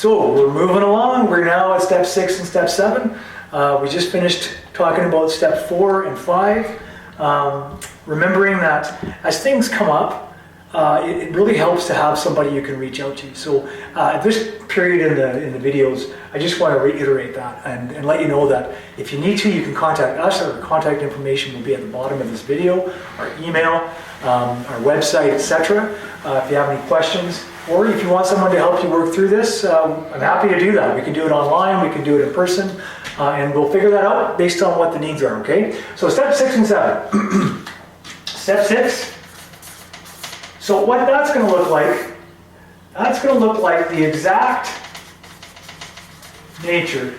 So we're moving along. We're now at step 6 and step 7. We just finished talking about step 4 and 5. Remembering that as things come up, it really helps to have somebody you can reach out to. So at this period in the videos, I just want to reiterate that and let you know that if you need to, you can contact us. Our contact information will be at the bottom of this video, our email, our website, etc. If you have any questions, or if you want someone to help you work through this, I'm happy to do that. We can do it online, we can do it in person, and we'll figure that out based on what the needs are, okay? So step 6 and 7. Step 6. So what that's going to look like, that's going to look like the exact nature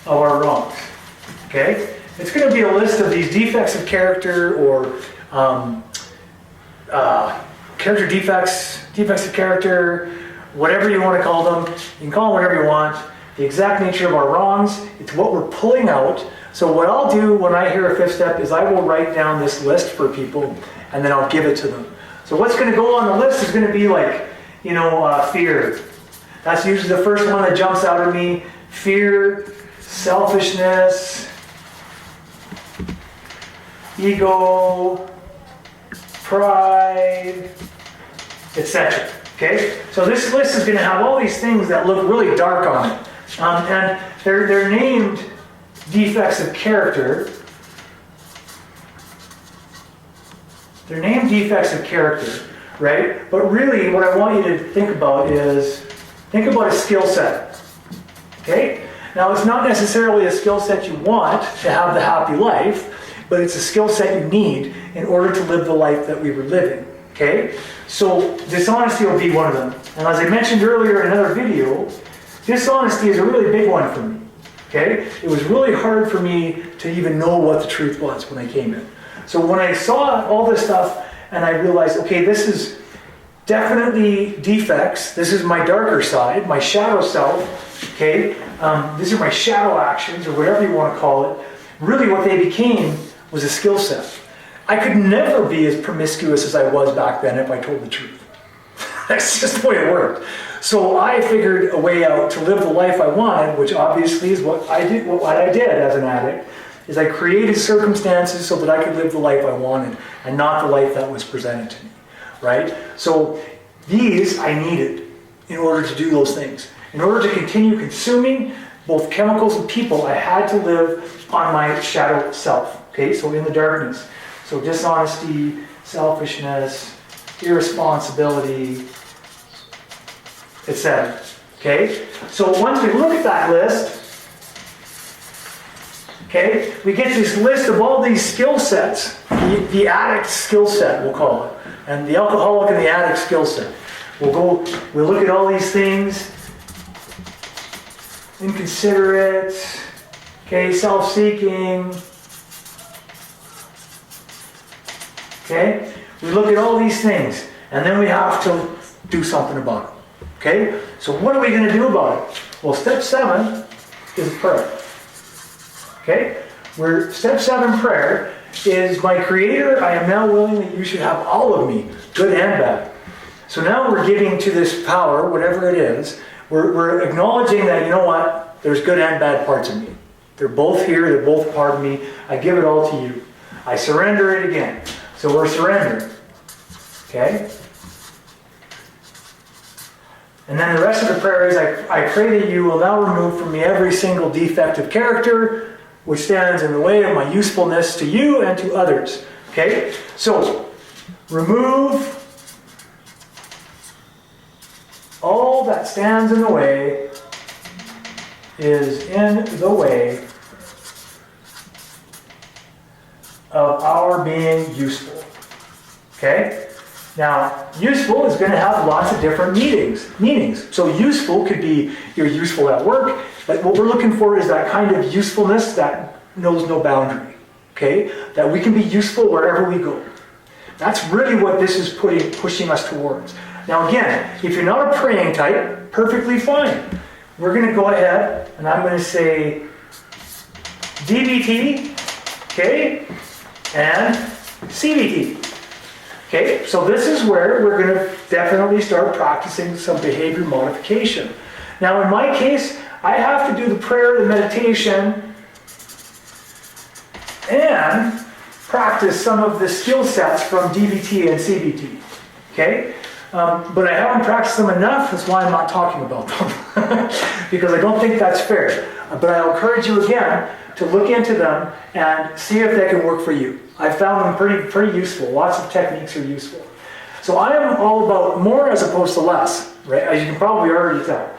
of our wrongs, okay? It's going to be a list of these defects of character or character defects of character, whatever you want to call them. You can call them whatever you want. The exact nature of our wrongs, it's what we're pulling out. So what I'll do when I hear a 5th step is I will write down this list for people and then I'll give it to them. So what's going to go on the list is going to be like, you know, fear. That's usually the first one that jumps out at me. Fear, selfishness, ego, pride, etc. Okay? So this list is going to have all these things that look really dark on it. And they're named defects of character. They're named defects of character, right? But really what I want you to think about is, think about a skill set. Okay? Now it's not necessarily a skill set you want to have the happy life, but it's a skill set you need in order to live the life that we were living. Okay? So dishonesty will be one of them. And as I mentioned earlier in another video, dishonesty is a really big one for me. Okay? It was really hard for me to even know what the truth was when I came in. So when I saw all this stuff and I realized, okay, this is definitely defects. This is my darker side, my shadow self. Okay? These are my shadow actions or whatever you want to call it. Really what they became was a skill set. I could never be as promiscuous as I was back then if I told the truth. That's just the way it worked. So I figured a way out to live the life I wanted, which obviously is what I did as an addict, is I created circumstances so that I could live the life I wanted and not the life that was presented to me, right? So these I needed in order to do those things. In order to continue consuming both chemicals and people, I had to live on my shadow self, okay? So in the darkness. So dishonesty, selfishness, irresponsibility, etc. Okay? So once we look at that list, okay, we get this list of all these skill sets, the addict skill set, we'll call it, and the alcoholic and the addict skill set. We'll look at all these things: inconsiderate, okay, self-seeking. Okay? We look at all these things, and then we have to do something about it. Okay? So what are we going to do about it? Well, step 7 is prayer. Okay? Where step 7 prayer is, my Creator, I am now willing that you should have all of me, good and bad. So now we're giving to this power, whatever it is, we're acknowledging that, you know what, there's good and bad parts of me. They're both here, they're both part of me. I give it all to you. I surrender it again. So we're surrendering. Okay? And then the rest of the prayer is, I pray that you will now remove from me every single defect of character which stands in the way of my usefulness to you and to others. Okay? So, remove all that stands in the way, is in the way of our being useful. Okay? Now, useful is going to have lots of different meanings. So useful could be you're useful at work, but what we're looking for is that kind of usefulness that knows no boundary. Okay? That we can be useful wherever we go. That's really what this is pushing us towards. Now again, if you're not a praying type, perfectly fine. We're going to go ahead and I'm going to say DBT, okay, and CBT. Okay, so this is where we're going to definitely start practicing some behavior modification. Now in my case, I have to do the prayer, the meditation, and practice some of the skill sets from DBT and CBT. Okay? But I haven't practiced them enough, that's why I'm not talking about them. Because I don't think that's fair. But I'll encourage you again to look into them and see if they can work for you. I've found them pretty useful. Lots of techniques are useful. So I am all about more as opposed to less, right? As you can probably already tell.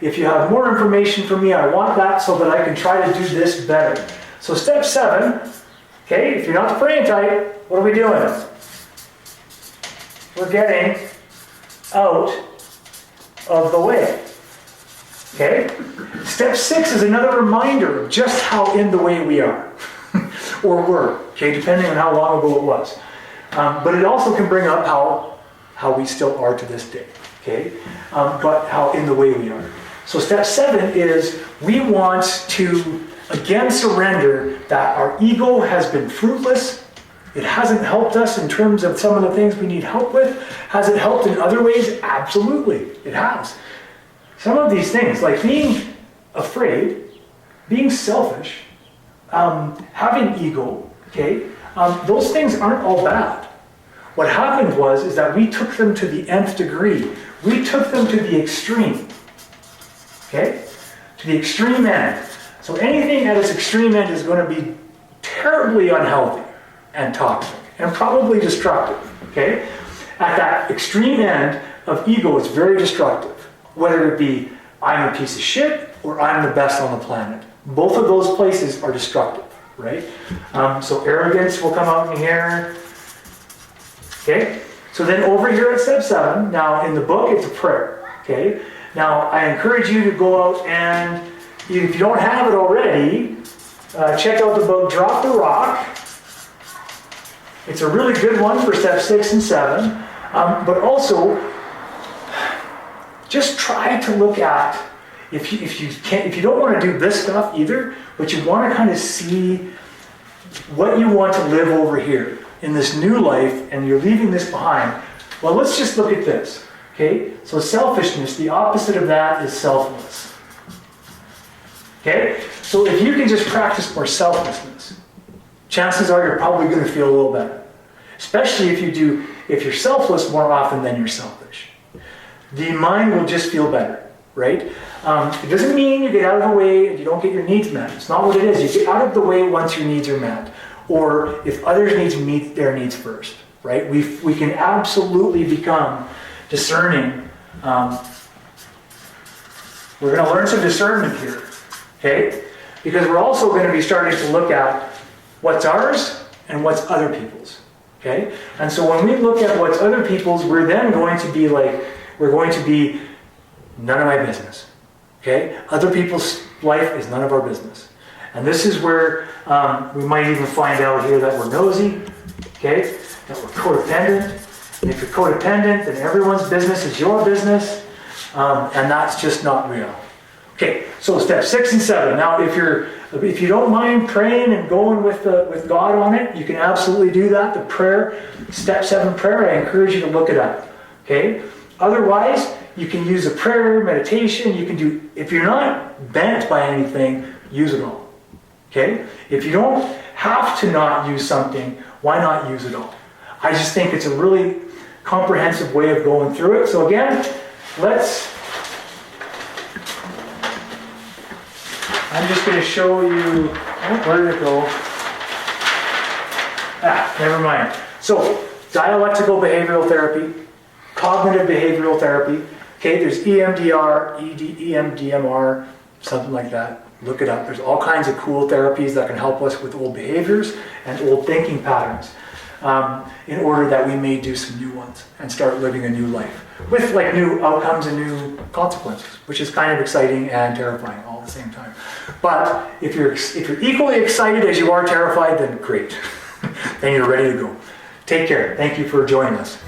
If you have more information from me, I want that so that I can try to do this better. So step 7, okay, if you're not praying tight, what are we doing? We're getting out of the way. Okay? Step 6 is another reminder of just how in the way we are. Or were, okay, depending on how long ago it was. But it also can bring up how we still are to this day. Okay? But how in the way we are. So step 7 is we want to again surrender that our ego has been fruitless. It hasn't helped us in terms of some of the things we need help with. Has it helped in other ways? Absolutely, it has. Some of these things, like being afraid, being selfish, having ego, okay, those things aren't all bad. What happened is that we took them to the nth degree. We took them to the extreme, okay, to the extreme end. So anything at its extreme end is going to be terribly unhealthy and toxic and probably destructive, okay? At that extreme end of ego, it's very destructive. Whether it be I'm a piece of shit or I'm the best on the planet. Both of those places are destructive, right? So arrogance will come out in here. Okay? So then over here at step 7, now in the book it's a prayer. Okay? Now I encourage you to go out and, if you don't have it already, check out the book Drop the Rock. It's a really good one for step 6 and 7. But also, just try to look at, if you don't want to do this stuff either, but you want to kind of see what you want to live over here in this new life, and you're leaving this behind. Well, let's just look at this. Okay? So selfishness, the opposite of that is selfless. Okay? So if you can just practice more selflessness, chances are you're probably going to feel a little better. Especially if you're selfless more often than you're selfish. The mind will just feel better, right? It doesn't mean you get out of the way and you don't get your needs met. It's not what it is. You get out of the way once your needs are met. Or if others' needs meet their needs first, right? We can absolutely become discerning. We're going to learn some discernment here, okay? Because we're also going to be starting to look at what's ours and what's other people's, okay? And so when we look at what's other people's, we're then going to be none of my business, okay? Other people's life is none of our business. And this is where we might even find out here that we're nosy, okay? That we're codependent. And if you're codependent, then everyone's business is your business. And that's just not real. Okay, so step 6 and 7. Now, if you don't mind praying and going with God on it, you can absolutely do that. The prayer, step 7 prayer, I encourage you to look it up. Okay? Otherwise, you can use a prayer, meditation. You can do, if you're not bent by anything, use it all. Okay? If you don't have to not use something, why not use it all? I just think it's a really comprehensive way of going through it. So again, I'm just going to show you, where did it go? Never mind. So, dialectical behavioral therapy, cognitive behavioral therapy. Okay, there's EMDR, EMDMR, something like that. Look it up. There's all kinds of cool therapies that can help us with old behaviors and old thinking patterns in order that we may do some new ones and start living a new life with like new outcomes and new consequences, which is kind of exciting and terrifying all at the same time. But if you're equally excited as you are terrified, then great. Then you're ready to go. Take care. Thank you for joining us.